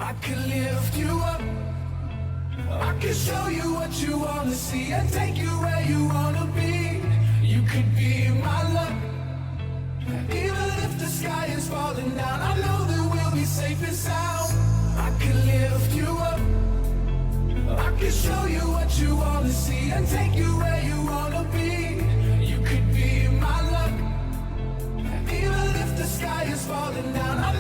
I could lift you up. I could show you what you wanna see and take you where you wanna be. You could be my luck. Even if the sky is falling down, I know that we'll be safe and sound. I could lift you up. I could show you what you wanna see and take you where you wanna be. You could be my luck. Even if the sky is falling down, I